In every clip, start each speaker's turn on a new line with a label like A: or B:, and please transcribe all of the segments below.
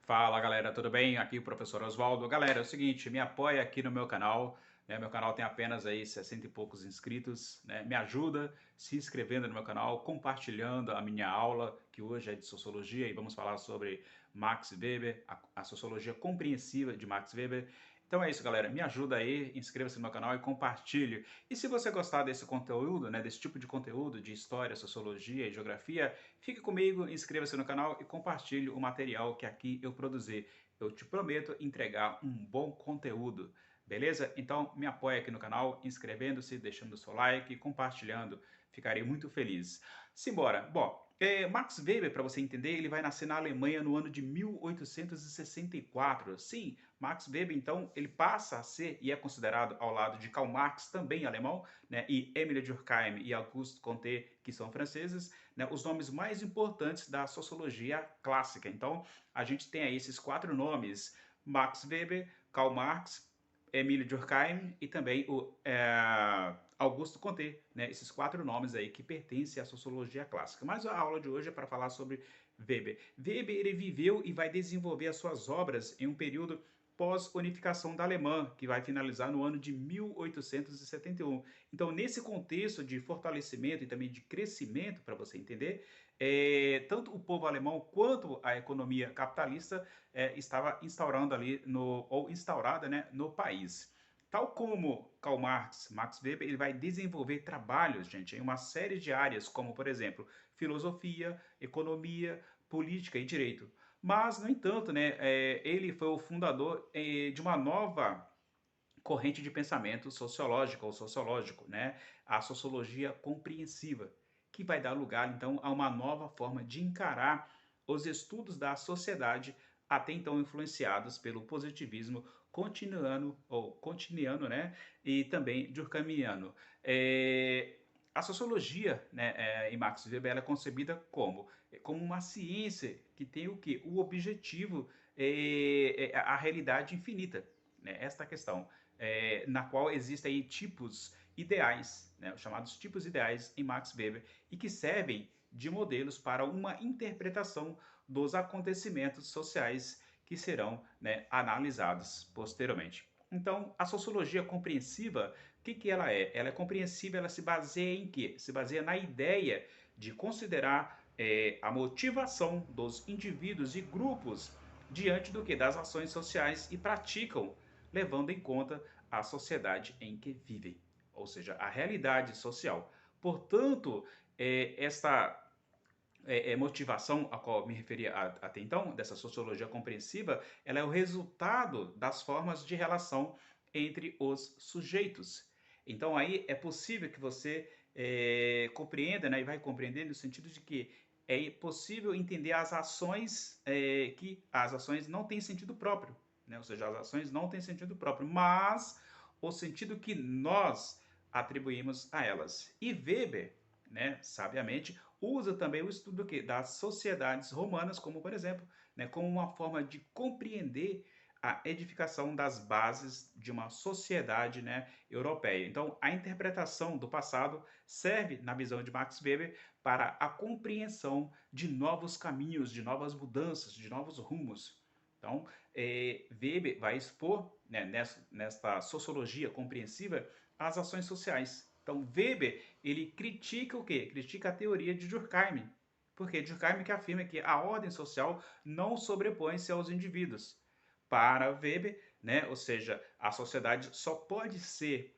A: Fala galera, tudo bem? Aqui o professor Oswaldo. Galera, é o seguinte, me apoia aqui no meu canal, né? Meu canal tem apenas aí 60 e poucos inscritos, né? Me ajuda se inscrevendo no meu canal, compartilhando a minha aula, que hoje é de Sociologia, e vamos falar sobre Max Weber, a Sociologia Compreensiva de Max Weber. Então é isso, galera. Me ajuda aí, inscreva-se no meu canal e compartilhe. E se você gostar desse conteúdo, né, desse tipo de conteúdo de história, sociologia e geografia, fique comigo, inscreva-se no canal e compartilhe o material que aqui eu produzir. Eu te prometo entregar um bom conteúdo, beleza? Então me apoie aqui no canal, inscrevendo-se, deixando o seu like, compartilhando. Ficarei muito feliz. Simbora. Bom, Max Weber, para você entender, ele vai nascer na Alemanha no ano de 1864. Sim, Max Weber, então, ele passa a ser e é considerado ao lado de Karl Marx, também alemão, né, e Émile Durkheim e Auguste Comte, que são franceses, né, os nomes mais importantes da sociologia clássica. Então, a gente tem aí esses quatro nomes: Max Weber, Karl Marx, Emile Durkheim e também o Augusto Comte, né? Esses quatro nomes aí que pertencem à sociologia clássica. Mas a aula de hoje é para falar sobre Weber. Weber ele viveu e vai desenvolver as suas obras em um período pós-unificação da Alemanha, que vai finalizar no ano de 1871. Então, nesse contexto de fortalecimento e também de crescimento, para você entender, tanto o povo alemão quanto a economia capitalista estava instaurando ali ou instaurada, né, no país. Tal como Karl Marx, Max Weber, ele vai desenvolver trabalhos, gente, em uma série de áreas, como, por exemplo, filosofia, economia, política e direito. Mas, no entanto, né, ele foi o fundador de uma nova corrente de pensamento sociológico ou sociológico, né? A sociologia compreensiva, que vai dar lugar então a uma nova forma de encarar os estudos da sociedade até então influenciados pelo positivismo continuano, né? E também durkheimiano. A sociologia, né, em Max Weber, ela é concebida como uma ciência que tem o que? O objetivo a realidade infinita, né? Esta é a questão na qual existem tipos ideais, né, os chamados tipos ideais em Max Weber, e que servem de modelos para uma interpretação dos acontecimentos sociais que serão, né, analisados posteriormente. Então, a sociologia compreensiva, o que ela é? Ela é compreensiva, ela se baseia em quê? Se baseia na ideia de considerar a motivação dos indivíduos e grupos diante do que? Das ações sociais e praticam levando em conta a sociedade em que vivem, ou seja, a realidade social. Portanto, esta motivação a qual me referia até então, dessa sociologia compreensiva, ela é o resultado das formas de relação entre os sujeitos. Então aí é possível que você compreenda, né, e vai compreender no sentido de que é possível entender as ações que as ações não têm sentido próprio, né? Ou seja, as ações não têm sentido próprio, mas o sentido que nós atribuímos a elas. E Weber, né, sabiamente, usa também o estudo das sociedades romanas, como por exemplo, né, como uma forma de compreender a edificação das bases de uma sociedade, né, europeia. Então, a interpretação do passado serve, na visão de Max Weber, para a compreensão de novos caminhos, de novas mudanças, de novos rumos. Então, Weber vai expor, né, nesta sociologia compreensiva as ações sociais. Então, Weber, ele critica o quê? Critica a teoria de Durkheim. Porque Durkheim que afirma que a ordem social não sobrepõe-se aos indivíduos. Para Weber, né, ou seja, a sociedade só pode ser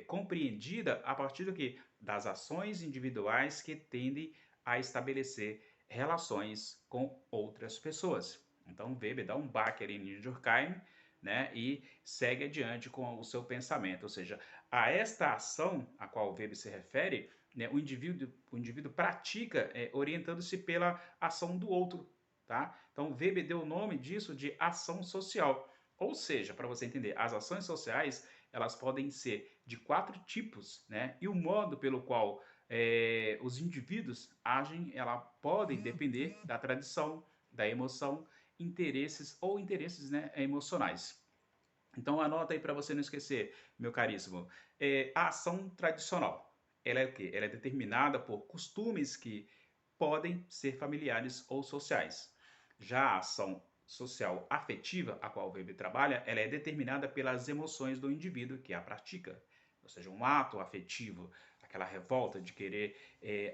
A: compreendida a partir do que? Das ações individuais que tendem a estabelecer relações com outras pessoas. Então, Weber dá um baque ali em Durkheim, né, e segue adiante com o seu pensamento, ou seja, a esta ação a qual Weber se refere, né, o indivíduo pratica orientando-se pela ação do outro. Tá? Então, Weber deu o nome disso de ação social. Ou seja, para você entender, as ações sociais elas podem ser de quatro tipos, né? E o modo pelo qual os indivíduos agem, ela podem depender da tradição, da emoção, interesses ou interesses, né, emocionais. Então anota aí para você não esquecer, meu caríssimo. A ação tradicional, ela é o quê? Ela é determinada por costumes que podem ser familiares ou sociais. Já a ação social afetiva, a qual o Weber trabalha, ela é determinada pelas emoções do indivíduo que a pratica. Ou seja, um ato afetivo, aquela revolta de querer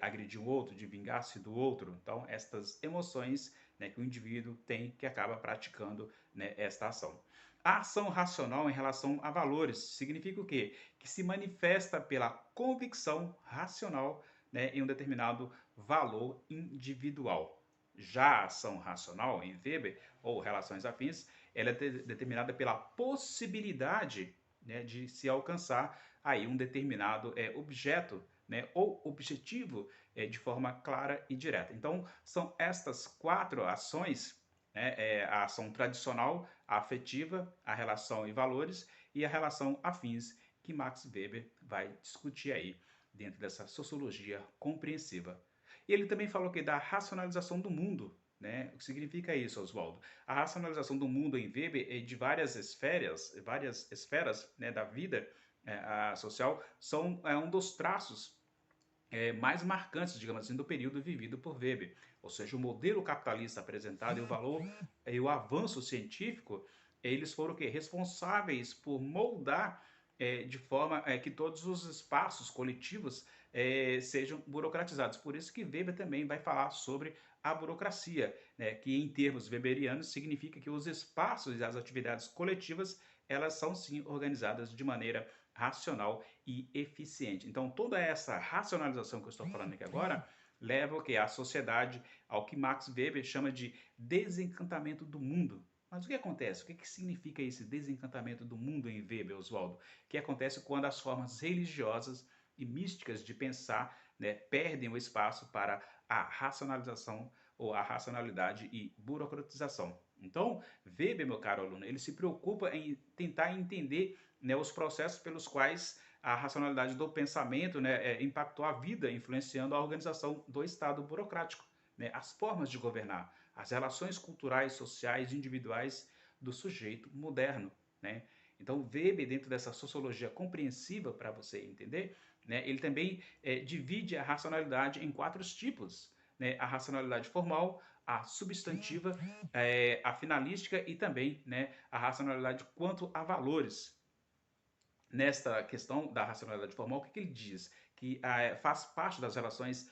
A: agredir o outro, de vingar-se do outro. Então, estas emoções, né, que o indivíduo tem que acaba praticando, né, esta ação. A ação racional em relação a valores significa o quê? Que se manifesta pela convicção racional, né, em um determinado valor individual. Já a ação racional, em Weber, ou relações afins, ela é determinada pela possibilidade, né, de se alcançar aí um determinado objeto, né, ou objetivo de forma clara e direta. Então, são estas quatro ações, né, a ação tradicional, a afetiva, a relação e valores e a relação afins, que Max Weber vai discutir aí dentro dessa sociologia compreensiva. E ele também falou que da racionalização do mundo, né? O que significa isso, Oswaldo? A racionalização do mundo em Weber é de várias esferas, né, da vida social, são um dos traços mais marcantes, digamos assim, do período vivido por Weber. Ou seja, o modelo capitalista apresentado e o valor e o avanço científico, eles foram o quê? Responsáveis por moldar de forma que todos os espaços coletivos sejam burocratizados. Por isso que Weber também vai falar sobre a burocracia, né, que em termos weberianos significa que os espaços e as atividades coletivas, elas são sim organizadas de maneira racional e eficiente. Então, toda essa racionalização que eu estou falando aqui agora leva o que? A sociedade ao que Max Weber chama de desencantamento do mundo. Mas o que acontece? O que significa esse desencantamento do mundo em Weber, Oswaldo? O que acontece quando as formas religiosas e místicas de pensar, né, perdem o espaço para a racionalização ou a racionalidade e burocratização. Então, Weber, meu caro aluno, ele se preocupa em tentar entender, né, os processos pelos quais a racionalidade do pensamento, né, impactou a vida, influenciando a organização do Estado burocrático, né, as formas de governar, as relações culturais, sociais e individuais do sujeito moderno. Né? Então, Weber, dentro dessa sociologia compreensiva, para você entender, né, ele também divide a racionalidade em quatro tipos. Né? A racionalidade formal, a substantiva, a finalística e também, né, a racionalidade quanto a valores. Nesta questão da racionalidade formal, o que ele diz? Que faz parte das relações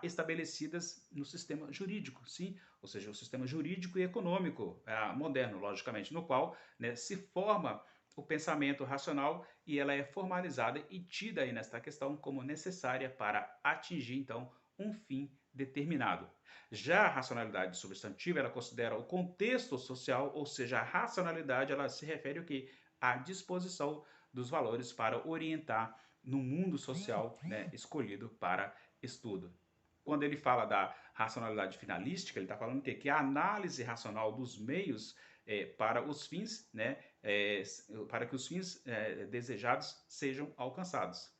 A: estabelecidas no sistema jurídico, sim, ou seja, o sistema jurídico e econômico moderno, logicamente, no qual, né, se forma o pensamento racional e ela é formalizada e tida aí nesta questão como necessária para atingir, então, um fim determinado. Já a racionalidade substantiva, ela considera o contexto social, ou seja, a racionalidade, ela se refere ao que? À disposição dos valores para orientar no mundo social, né, escolhido para estudo. Quando ele fala da racionalidade finalística, ele está falando que a análise racional dos meios para os fins, né, para que os fins desejados sejam alcançados.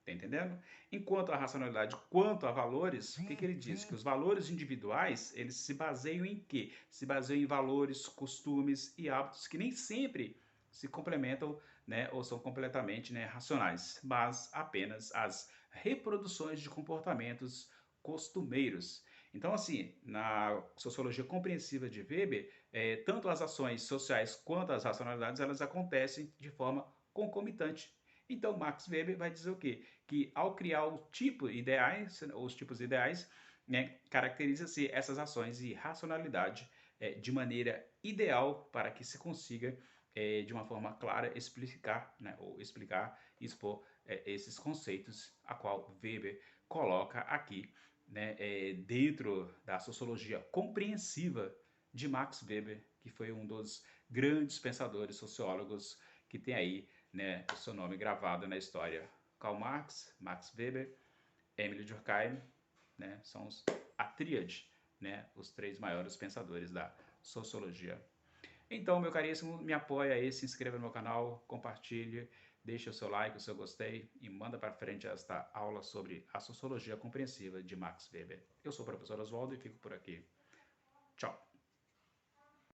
A: Tá entendendo? Enquanto a racionalidade quanto a valores, o que ele diz? Que os valores individuais, eles se baseiam em quê? Se baseiam em valores, costumes e hábitos que nem sempre se complementam, né, ou são completamente, né, racionais, mas apenas as reproduções de comportamentos costumeiros. Então, assim, na sociologia compreensiva de Weber, tanto as ações sociais quanto as racionalidades, elas acontecem de forma concomitante. Então, Max Weber vai dizer o quê? Que ao criar o tipo ideais, os tipos ideais, né, caracteriza-se essas ações e racionalidade de maneira ideal para que se consiga de uma forma clara explicar, né, ou explicar, expor esses conceitos a qual Weber coloca aqui, né, dentro da sociologia compreensiva de Max Weber, que foi um dos grandes pensadores sociólogos que tem aí, né, o seu nome gravado na história. Karl Marx, Max Weber, Emile Durkheim, né, são a tríade, né, os três maiores pensadores da sociologia. Então, meu caríssimo, me apoia aí, se inscreva no meu canal, compartilhe, deixe o seu like, o seu gostei e manda para frente esta aula sobre a sociologia compreensiva de Max Weber. Eu sou o professor Oswaldo e fico por aqui. Tchau!